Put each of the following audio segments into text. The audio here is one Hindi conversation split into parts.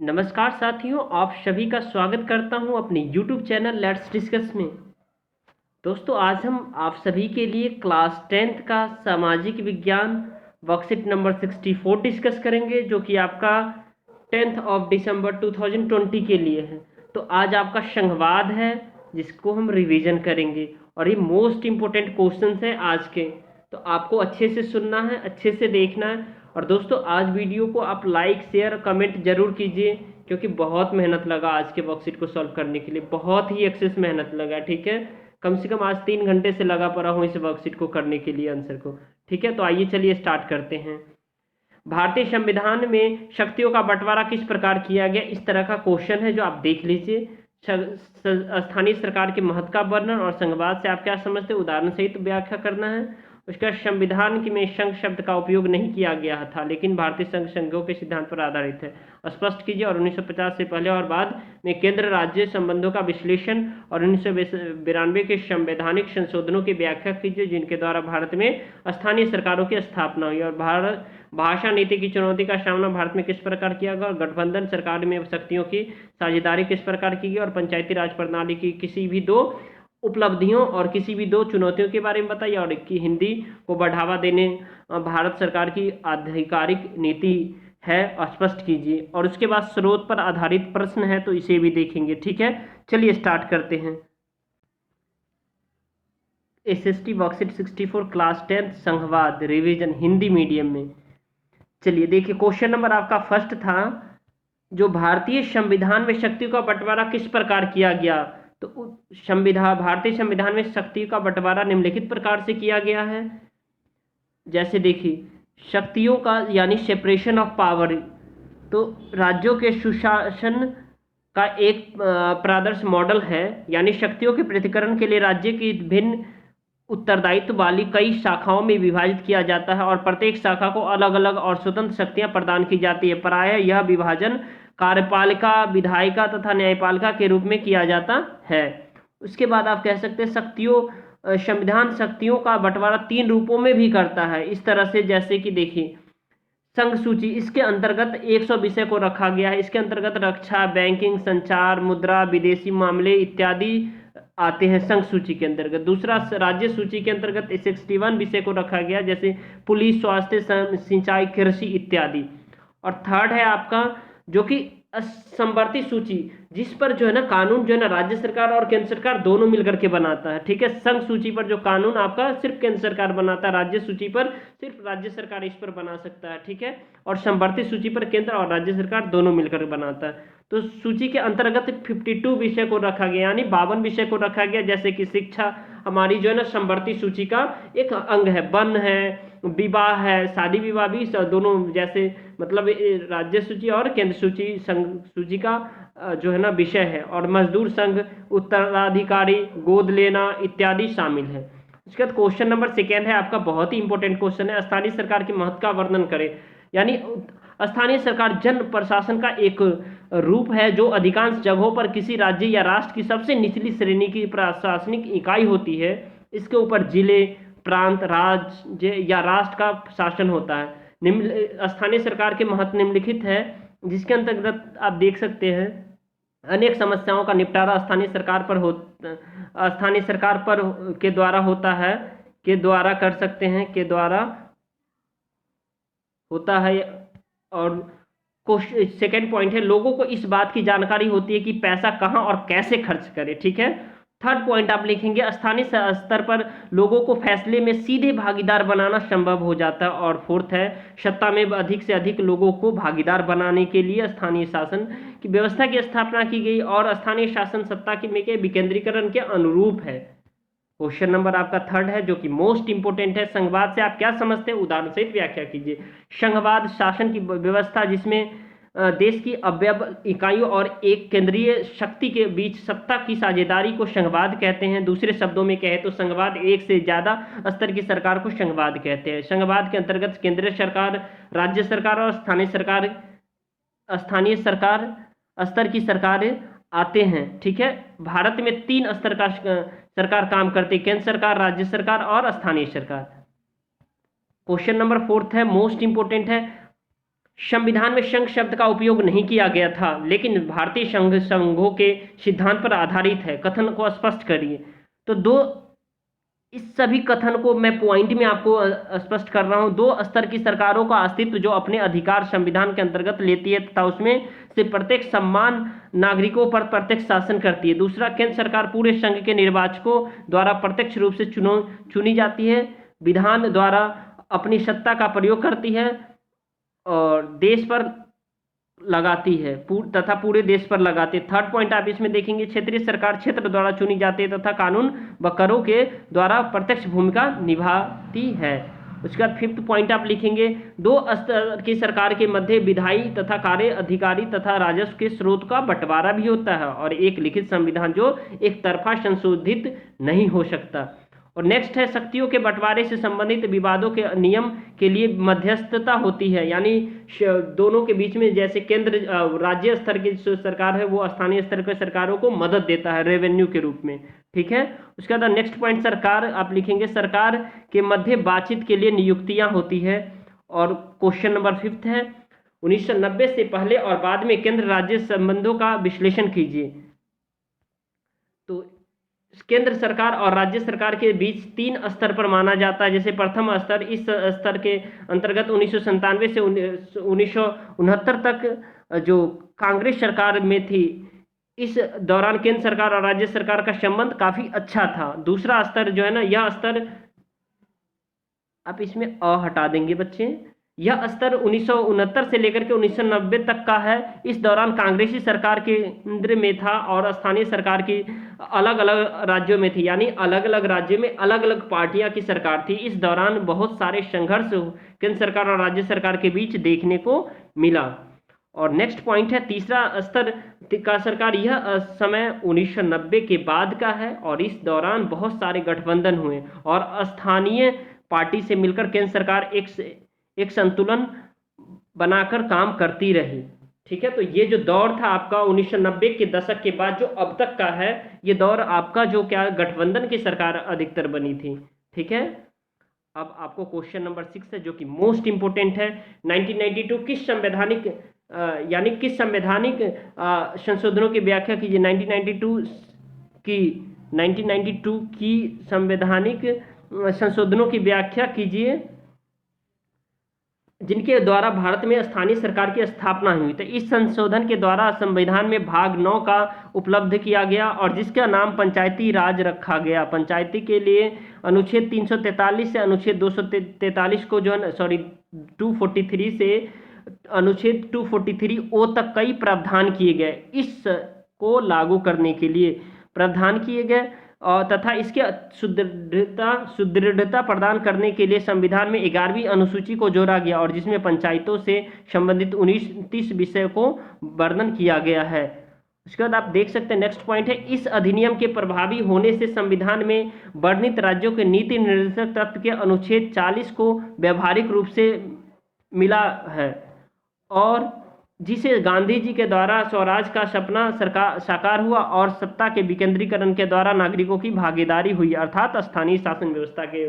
नमस्कार साथियों, आप सभी का स्वागत करता हूं अपने YouTube चैनल लेट्स डिस्कस में। दोस्तों, आज हम आप सभी के लिए क्लास 10th का सामाजिक विज्ञान वर्कशीट नंबर 64 डिस्कस करेंगे, जो कि आपका 10th ऑफ दिसंबर 2020 के लिए है। तो आज आपका संघवाद है, जिसको हम रिवीजन करेंगे और ये मोस्ट इम्पोर्टेंट क्वेश्चंस हैं आज के। तो आपको अच्छे से सुनना है, अच्छे से देखना है। और दोस्तों, आज वीडियो को आप लाइक शेयर कमेंट जरूर कीजिए, क्योंकि बहुत मेहनत लगा आज के वर्कशीट को सॉल्व करने के लिए, बहुत ही एक्सेस मेहनत लगा। ठीक है, कम से कम आज 3 घंटे से लगा पड़ा हूँ इस वर्कशीट को करने के लिए, आंसर को। ठीक है, तो आइए चलिए स्टार्ट करते हैं। भारतीय संविधान में शक्तियों का बंटवारा किस प्रकार किया गया, इस तरह का क्वेश्चन है, जो आप देख लीजिए। स्थानीय सरकार के महत्व का वर्णन और संघवाद से आप क्या समझते हैं, उदाहरण सहित व्याख्या करना है। उसका संविधान की में संघ शब्द का उपयोग नहीं किया गया था, लेकिन भारतीय संघ संघों के सिद्धांत पर आधारित है, स्पष्ट कीजिए। और 1950 से पहले और बाद में केंद्र राज्य संबंधों का विश्लेषण और 1992 के संवैधानिक संशोधनों की व्याख्या कीजिए, जिनके द्वारा भारत में स्थानीय सरकारों की स्थापना हुई। और भारत भाषा नीति की चुनौती का सामना भारत में किस प्रकार किया गया, और गठबंधन सरकार में शक्तियों की साझेदारी किस प्रकार की गई, और पंचायती राज प्रणाली की किसी भी दो उपलब्धियों और किसी भी दो चुनौतियों के बारे में बताइए। और कि हिंदी को बढ़ावा देने भारत सरकार की आधिकारिक नीति है, स्पष्ट कीजिए। और उसके बाद स्रोत पर आधारित प्रश्न है, तो इसे भी देखेंगे। ठीक है, चलिए स्टार्ट करते हैं। एसएसटी वर्कशीट 64 क्लास 10 संघवाद रिवीजन हिंदी मीडियम में। चलिए देखिए, क्वेश्चन नंबर आपका फर्स्ट था, जो भारतीय संविधान में शक्तियों का बंटवारा किस प्रकार किया गया। तो भारतीय संविधान में शक्ति का बंटवारा निम्नलिखित प्रकार से किया गया है। जैसे देखिए, शक्तियों का यानी सेपरेशन ऑफ पावर, तो राज्यों के सुशासन का एक प्रादर्श मॉडल है, यानी शक्तियों के पृथक्करण के लिए राज्य की भिन्न उत्तरदायित्व वाली कई शाखाओं में विभाजित किया जाता है, और प्रत्येक शाखा को अलग अलग और स्वतंत्र शक्तियां प्रदान की जाती है। प्रायः यह विभाजन कार्यपालिका, विधायिका तथा न्यायपालिका के रूप में किया जाता है। उसके बाद आप कह सकते हैं संविधान शक्तियों का बंटवारा 3 रूपों में भी करता है, इस तरह से। जैसे कि देखिए, संघ सूची, इसके अंतर्गत 100 विषय को रखा गया है। इसके अंतर्गत रक्षा, बैंकिंग, संचार, मुद्रा, विदेशी मामले इत्यादि आते हैं संघ सूची के अंतर्गत। दूसरा, राज्य सूची के अंतर्गत 61 विषय को रखा गया, जैसे पुलिस, स्वास्थ्य, सिंचाई, कृषि इत्यादि। और थर्ड है आपका, जो कि समवर्ती सूची, जिस पर जो है ना कानून जो है ना राज्य सरकार और केंद्र सरकार दोनों मिलकर के बनाता है। ठीक है, संघ सूची पर जो कानून आपका सिर्फ केंद्र सरकार बनाता है, राज्य सूची पर सिर्फ राज्य सरकार इस पर बना सकता है। ठीक है, और समवर्ती सूची पर केंद्र और राज्य सरकार दोनों मिलकर बनाता है। तो सूची के अंतर्गत 52 विषय को रखा गया, यानी 52 विषय को रखा गया। जैसे कि शिक्षा हमारी जो है ना समवर्ती सूची का एक अंग है, वन है, विवाह है, शादी विवाह भी दोनों, जैसे मतलब राज्य सूची और केंद्र सूची संघ सूची का जो है ना विषय है। और मजदूर संघ, उत्तराधिकारी, गोद लेना इत्यादि शामिल है। उसके बाद क्वेश्चन नंबर सेकेंड है आपका, बहुत ही इंपॉर्टेंट क्वेश्चन है, स्थानीय सरकार के महत्व का वर्णन करें। यानी स्थानीय सरकार जन प्रशासन का एक रूप है, जो अधिकांश जगहों पर किसी राज्य या राष्ट्र की सबसे निचली श्रेणी की प्रशासनिक इकाई होती है। इसके ऊपर जिले, प्रांत, राज्य या राष्ट्र का शासन होता है। निम्न स्थानीय सरकार के महत्व निम्नलिखित है, जिसके अंतर्गत आप देख सकते हैं, अनेक समस्याओं का निपटारा स्थानीय सरकार के द्वारा होता है, के द्वारा कर सकते हैं, के द्वारा होता है। और सेकेंड पॉइंट है, लोगों को इस बात की जानकारी होती है कि पैसा कहां और कैसे खर्च करें। ठीक है, थर्ड पॉइंट आप लिखेंगे, स्थानीय स्तर पर लोगों को फैसले में सीधे भागीदार बनाना संभव हो जाता है। और फोर्थ है, सत्ता में अधिक से अधिक लोगों को भागीदार बनाने के लिए स्थानीय शासन की व्यवस्था की स्थापना की गई, और स्थानीय शासन सत्ता के विकेंद्रीकरण के अनुरूप है। क्वेश्चन नंबर आपका थर्ड है, जो कि मोस्ट इंपोर्टेंट है, संघवाद से आप क्या समझते हैं, उदाहरण सहित व्याख्या कीजिए। संघवाद शासन की व्यवस्था, जिसमें देश की अवयव इकाइयों और एक केंद्रीय शक्ति के बीच सत्ता की साझेदारी को संघवाद कहते हैं। दूसरे शब्दों में कहें तो संघवाद, एक से ज्यादा स्तर की सरकार को संघवाद कहते हैं। संघवाद के अंतर्गत केंद्रीय सरकार, राज्य सरकार और स्थानीय सरकार स्तर की सरकारें आते हैं। ठीक है, भारत में 3 स्तर का सरकार काम करती है, केंद्र सरकार, राज्य सरकार और स्थानीय सरकार। क्वेश्चन नंबर फोर्थ है, मोस्ट इंपोर्टेंट है, संविधान में संघ शब्द का उपयोग नहीं किया गया था, लेकिन भारतीय संघों के सिद्धांत पर आधारित है। कथन को स्पष्ट करिए। तो दो, इस सभी कथन को मैं पॉइंट में आपको स्पष्ट कर रहा हूं। दो स्तर की सरकारों का अस्तित्व जो अपने अधिकार संविधान के अंतर्गत लेती है तथा उसमें से प्रत्येक सम्मान नागरिकों पर प्रत्यक्ष शासन करती है। दूसरा, केंद्र सरकार पूरे संघ के निर्वाचकों द्वारा प्रत्यक्ष रूप से चुनी जाती है, विधान द्वारा अपनी सत्ता का प्रयोग करती है और देश पर लगाती है तथा पूरे देश पर लगाती है। थर्ड पॉइंट आप इसमें देखेंगे, क्षेत्रीय सरकार क्षेत्र द्वारा चुनी जाती है तथा कानून व करों के द्वारा प्रत्यक्ष भूमिका निभाती है। उसके बाद फिफ्थ पॉइंट आप लिखेंगे, दो स्तर की सरकार के मध्य विधायी तथा कार्य अधिकारी तथा राजस्व के स्रोत का बंटवारा भी होता है और एक लिखित संविधान जो एक तरफा संशोधित नहीं हो सकता। और नेक्स्ट है, शक्तियों के बंटवारे से संबंधित विवादों के नियम के लिए मध्यस्थता होती है, यानी दोनों के बीच में, जैसे केंद्र राज्य स्तर की जो सरकार है वो स्थानीय स्तर के सरकारों को मदद देता है रेवेन्यू के रूप में। ठीक है। उसके बाद नेक्स्ट पॉइंट, सरकार आप लिखेंगे, सरकार के मध्य बातचीत के लिए नियुक्तियां होती है। और क्वेश्चन नंबर फिफ्थ है, 1990 से पहले और बाद में केंद्र राज्य संबंधों का विश्लेषण कीजिए। तो केंद्र सरकार और राज्य सरकार के बीच 3 स्तर पर माना जाता है। जैसे प्रथम स्तर, इस स्तर के अंतर्गत 1997 से 1969 तक जो कांग्रेस सरकार में थी, इस दौरान केंद्र सरकार और राज्य सरकार का संबंध काफी अच्छा था। दूसरा स्तर जो है ना, यह स्तर आप इसमें हटा देंगे बच्चे, यह स्तर 1969 से लेकर के 1990 तक का है। इस दौरान कांग्रेसी सरकार केंद्र में था और स्थानीय सरकार की अलग अलग राज्यों में थी, यानी अलग अलग राज्यों में अलग अलग पार्टियां की सरकार थी। इस दौरान बहुत सारे संघर्ष केंद्र सरकार और राज्य सरकार के बीच देखने को मिला। और नेक्स्ट पॉइंट है, तीसरा स्तर का सरकार, यह समय 1990 के बाद का है और इस दौरान बहुत सारे गठबंधन हुए और स्थानीय पार्टी से मिलकर केंद्र सरकार एक संतुलन बनाकर काम करती रही। ठीक है। तो ये जो दौर था आपका 1990 के दशक के बाद जो अब तक का है, ये दौर आपका जो क्या गठबंधन की सरकार अधिकतर बनी थी। ठीक है। अब आपको क्वेश्चन नंबर 6 है जो कि मोस्ट इंपोर्टेंट है, 1992 किस संवैधानिक यानी किस संवैधानिक संशोधनों की व्याख्या कीजिए। 1992 की संवैधानिक संशोधनों की व्याख्या कीजिए जिनके द्वारा भारत में स्थानीय सरकार की स्थापना हुई। तो इस संशोधन के द्वारा संविधान में भाग 9 का उपलब्ध किया गया और जिसका नाम पंचायती राज रखा गया। पंचायती के लिए अनुच्छेद 343 से अनुच्छेद 243 को जो है 243 से अनुच्छेद 243 ओ तक कई प्रावधान किए गए। इस को लागू करने के लिए प्रावधान किए गए और तथा इसके सुदृढ़ता प्रदान करने के लिए संविधान में 11वीं अनुसूची को जोड़ा गया और जिसमें पंचायतों से संबंधित 19-30 विषय को वर्णन किया गया है। उसके बाद आप देख सकते हैं नेक्स्ट पॉइंट है, इस अधिनियम के प्रभावी होने से संविधान में वर्णित राज्यों के नीति निर्देशक तत्व के अनुच्छेद 40 को व्यवहारिक रूप से मिला है और जिसे गांधी जी के द्वारा स्वराज का सपना साकार हुआ और सत्ता के विकेंद्रीकरण के द्वारा नागरिकों की भागीदारी हुई, अर्थात स्थानीय शासन व्यवस्था के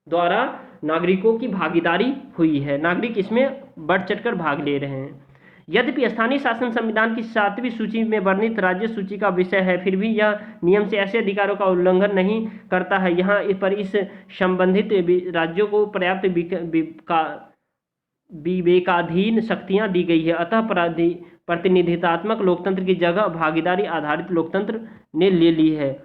द्वारा नागरिकों की भागीदारी हुई है। नागरिक इसमें बढ़ चढ़कर भाग ले रहे हैं। यद्यपि स्थानीय शासन संविधान की 7वीं सूची में वर्णित राज्य सूची का विषय है, फिर भी यह नियम से ऐसे अधिकारों का उल्लंघन नहीं करता है। यहाँ पर इस संबंधित राज्यों को पर्याप्त विवेकाधीन शक्तियां दी गई है। अतः प्रतिनिधित्वात्मक लोकतंत्र की जगह भागीदारी आधारित लोकतंत्र ने ले ली है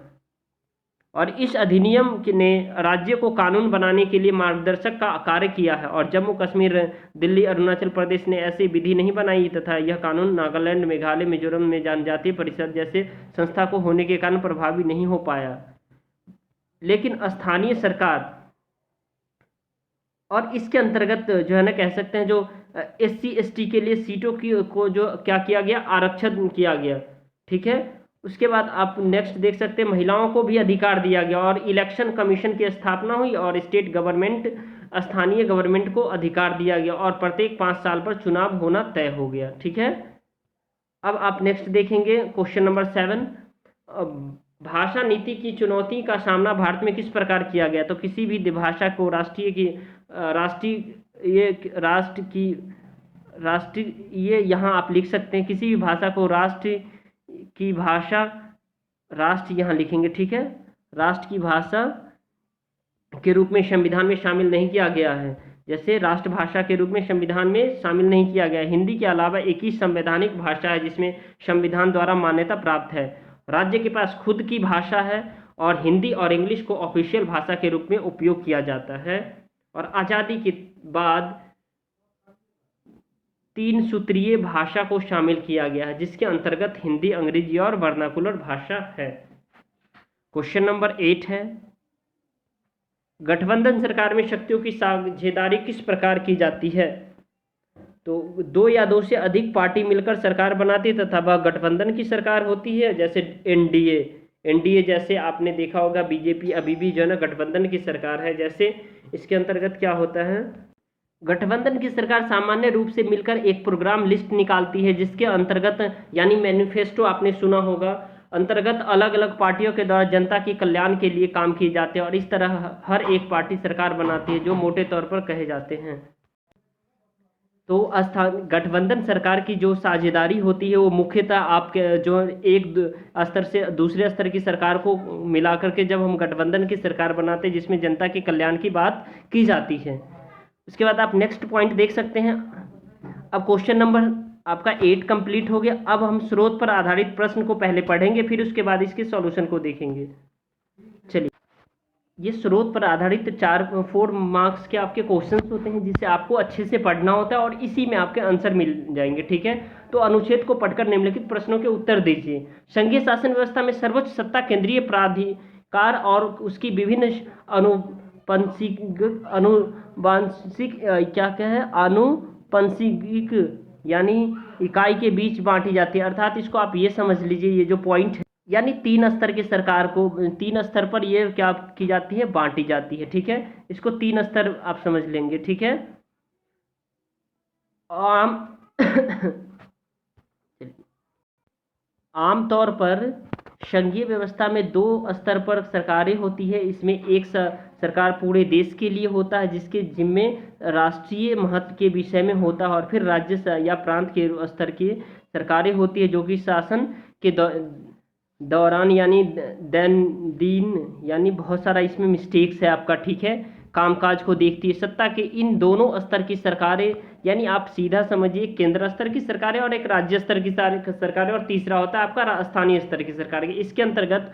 और इस अधिनियम ने राज्य को कानून बनाने के लिए मार्गदर्शक का कार्य किया है और जम्मू कश्मीर, दिल्ली, अरुणाचल प्रदेश ने ऐसी विधि नहीं बनाई तथा यह कानून नागालैंड, मेघालय, मिजोरम में जनजातीय परिषद जैसे संस्था को होने के कारण प्रभावी नहीं हो पाया। लेकिन स्थानीय सरकार और इसके अंतर्गत जो है ना कह सकते हैं जो SC ST के लिए सीटों की को जो क्या किया गया, आरक्षण किया गया। ठीक है। उसके बाद आप नेक्स्ट देख सकते हैं, महिलाओं को भी अधिकार दिया गया और इलेक्शन कमीशन की स्थापना हुई और स्टेट गवर्नमेंट, स्थानीय गवर्नमेंट को अधिकार दिया गया और प्रत्येक 5 साल पर चुनाव होना तय हो गया। ठीक है। अब आप नेक्स्ट देखेंगे क्वेश्चन नंबर 7, भाषा नीति की चुनौती का सामना भारत में किस प्रकार किया गया। तो किसी भी भाषा को राष्ट्र की राष्ट्रीय, ये यहाँ आप लिख सकते हैं, किसी भी भाषा को राष्ट्र की भाषा, राष्ट्र यहाँ लिखेंगे, ठीक है, राष्ट्र की भाषा के रूप में संविधान में शामिल नहीं किया गया है। जैसे राष्ट्रभाषा के रूप में संविधान में शामिल नहीं किया गया है। हिंदी के अलावा एक ही संवैधानिक भाषा है जिसमें संविधान द्वारा मान्यता प्राप्त है। राज्य के पास खुद की भाषा है और हिंदी और इंग्लिश को ऑफिशियल भाषा के रूप में उपयोग किया जाता है। और आज़ादी के बाद 3 सूत्रीय भाषा को शामिल किया गया है जिसके अंतर्गत हिंदी, अंग्रेजी और वर्नाकुलर भाषा है। क्वेश्चन नंबर 8 है, गठबंधन सरकार में शक्तियों की साझेदारी किस प्रकार की जाती है? तो 2 या 2 से अधिक पार्टी मिलकर सरकार बनाती है तथा वह गठबंधन की सरकार होती है। जैसे एनडीए जैसे आपने देखा होगा, बीजेपी अभी भी जो है ना गठबंधन की सरकार है। जैसे इसके अंतर्गत क्या होता है, गठबंधन की सरकार सामान्य रूप से मिलकर एक प्रोग्राम लिस्ट निकालती है जिसके अंतर्गत, यानी मैनिफेस्टो आपने सुना होगा, अंतर्गत अलग अलग पार्टियों के द्वारा जनता के कल्याण के लिए काम किए जाते हैं और इस तरह हर एक पार्टी सरकार बनाती है, जो मोटे तौर पर कहे जाते हैं। तो गठबंधन सरकार की जो साझेदारी होती है वो मुख्यतः आपके जो एक स्तर से दूसरे स्तर की सरकार को मिलाकर के जब हम गठबंधन की सरकार बनाते हैं जिसमें जनता के कल्याण की बात की जाती है। उसके बाद आप नेक्स्ट पॉइंट देख सकते हैं। अब क्वेश्चन नंबर आपका 8 कंप्लीट हो गया। अब हम स्रोत पर आधारित प्रश्न को पहले पढ़ेंगे, फिर उसके बाद इसके सॉल्यूशन को देखेंगे। चलिए, ये स्रोत पर आधारित 4 मार्क्स के आपके क्वेश्चंस होते हैं जिसे आपको अच्छे से पढ़ना होता है और इसी में आपके आंसर मिल जाएंगे, ठीक है। तो अनुच्छेद को पढ़कर निम्नलिखित प्रश्नों के उत्तर दीजिए। संघीय शासन व्यवस्था में सर्वोच्च सत्ता केंद्रीय प्राधिकार और उसकी विभिन्न आनुपंसिक यानी इकाई के बीच बांटी जाती है। अर्थात इसको आप ये समझ लीजिए, ये जो पॉइंट है, यानी 3 स्तर की सरकार को 3 स्तर पर ये क्या की जाती है, बांटी जाती है, ठीक है। इसको 3 स्तर आप समझ लेंगे, ठीक है। आमतौर पर संघीय व्यवस्था में 2 स्तर पर सरकारें होती है। इसमें एक सरकार पूरे देश के लिए होता है जिसके जिम्मे राष्ट्रीय महत्व के विषय में होता है, और फिर राज्य या प्रांत के स्तर की सरकारें होती है जो कि शासन के दौरान यानी दिन यानी बहुत सारा इसमें मिस्टेक्स है आपका, ठीक है, कामकाज को देखती है। सत्ता के इन दोनों स्तर की सरकारें, यानी आप सीधा समझिए केंद्र स्तर की सरकारें और एक राज्य स्तर की सरकारें, और तीसरा होता है आपका स्थानीय स्तर की सरकारें। इसके अंतर्गत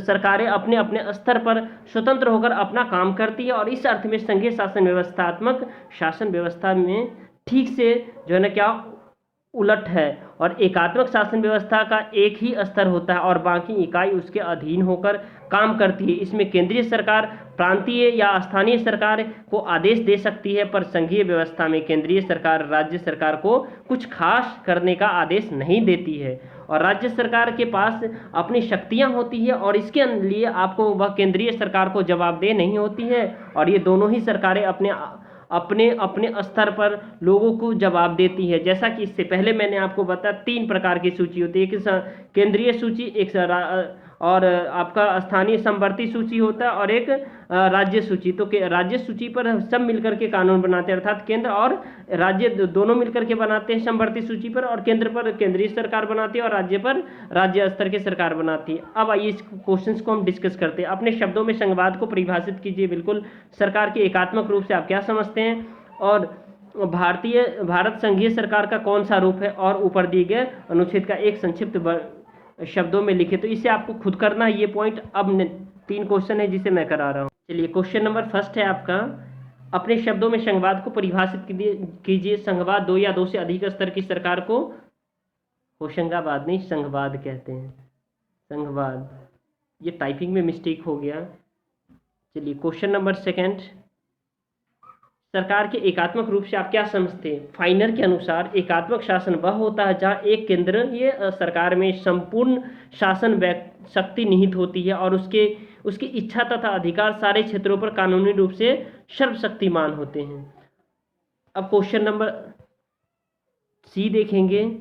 सरकारें अपने अपने स्तर पर स्वतंत्र होकर अपना काम करती है और इस अर्थ में संघीय शासन व्यवस्थात्मक शासन व्यवस्था में ठीक से जो है ना क्या उलट है। और एकात्मक शासन व्यवस्था का एक ही स्तर होता है और बाकी इकाई उसके अधीन होकर काम करती है। इसमें केंद्रीय सरकार प्रांतीय या स्थानीय सरकार को आदेश दे सकती है, पर संघीय व्यवस्था में केंद्रीय सरकार राज्य सरकार को कुछ खास करने का आदेश नहीं देती है और राज्य सरकार के पास अपनी शक्तियां होती है और इसके लिए आपको वह केंद्रीय सरकार को जवाबदेह नहीं होती है। और ये दोनों ही सरकारें अपने अपने स्तर पर लोगों को जवाब देती है। जैसा कि इससे पहले मैंने आपको बताया 3 प्रकार की सूची होती है, एक केंद्रीय सूची, एक और आपका स्थानीय समवर्ती सूची होता है और एक राज्य सूची। तो राज्य सूची पर सब मिलकर के कानून बनाते हैं, अर्थात केंद्र और राज्य दोनों मिलकर के बनाते हैं समवर्ती सूची पर, और केंद्र पर केंद्रीय सरकार बनाती है और राज्य पर राज्य स्तर की सरकार बनाती है। अब आइए इस क्वेश्चन को हम डिस्कस करते हैं। अपने शब्दों में संघवाद को परिभाषित कीजिए। बिल्कुल, सरकार के एकात्मक रूप से आप क्या समझते हैं और भारत संघीय सरकार का कौन सा रूप है, और ऊपर दिए गए अनुच्छेद का एक संक्षिप्त शब्दों में लिखे। तो इसे आपको खुद करना है ये पॉइंट। अब 3 क्वेश्चन है जिसे मैं करा रहा हूँ। चलिए, क्वेश्चन नंबर 1 है आपका, अपने शब्दों में संघवाद को परिभाषित कीजिए। संघवाद 2 या 2 से अधिक स्तर की सरकार को होशंगाबाद नहीं संघवाद कहते हैं, संघवाद। ये टाइपिंग में मिस्टेक हो गया। चलिए, क्वेश्चन नंबर 2, सरकार के एकात्मक रूप से आप क्या समझते हैं? फाइनर के अनुसार एकात्मक शासन वह होता है जहां एक केंद्रीय सरकार में संपूर्ण शासन शक्ति निहित होती है और उसकी इच्छा तथा अधिकार सारे क्षेत्रों पर कानूनी रूप से सर्वशक्तिमान होते हैं। अब क्वेश्चन नंबर सी देखेंगे।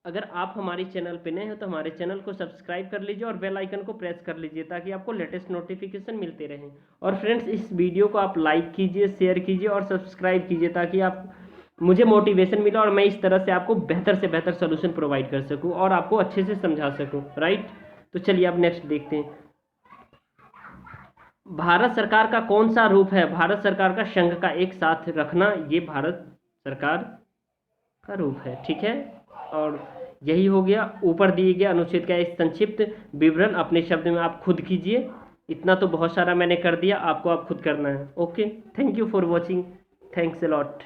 अगर आप हमारे चैनल पर नए हो तो हमारे चैनल को सब्सक्राइब कर लीजिए और बेल आइकन को प्रेस कर लीजिए ताकि आपको लेटेस्ट नोटिफिकेशन मिलते रहें। और फ्रेंड्स, इस वीडियो को आप लाइक कीजिए, शेयर कीजिए और सब्सक्राइब कीजिए ताकि आप मुझे मोटिवेशन मिला और मैं इस तरह से आपको बेहतर से बेहतर सोल्यूशन प्रोवाइड कर सकूं और आपको अच्छे से समझा सकूं, राइट। तो चलिए अब नेक्स्ट देखते हैं। भारत सरकार का कौन सा रूप है? भारत सरकार का संघ का एक साथ रखना, ये भारत सरकार का रूप है, ठीक है। और यही हो गया। ऊपर दिए गए अनुच्छेद का एक संक्षिप्त विवरण अपने शब्द में आप खुद कीजिए। इतना तो बहुत सारा मैंने कर दिया, आपको आप खुद करना है। Okay, thank you for watching, thanks a lot.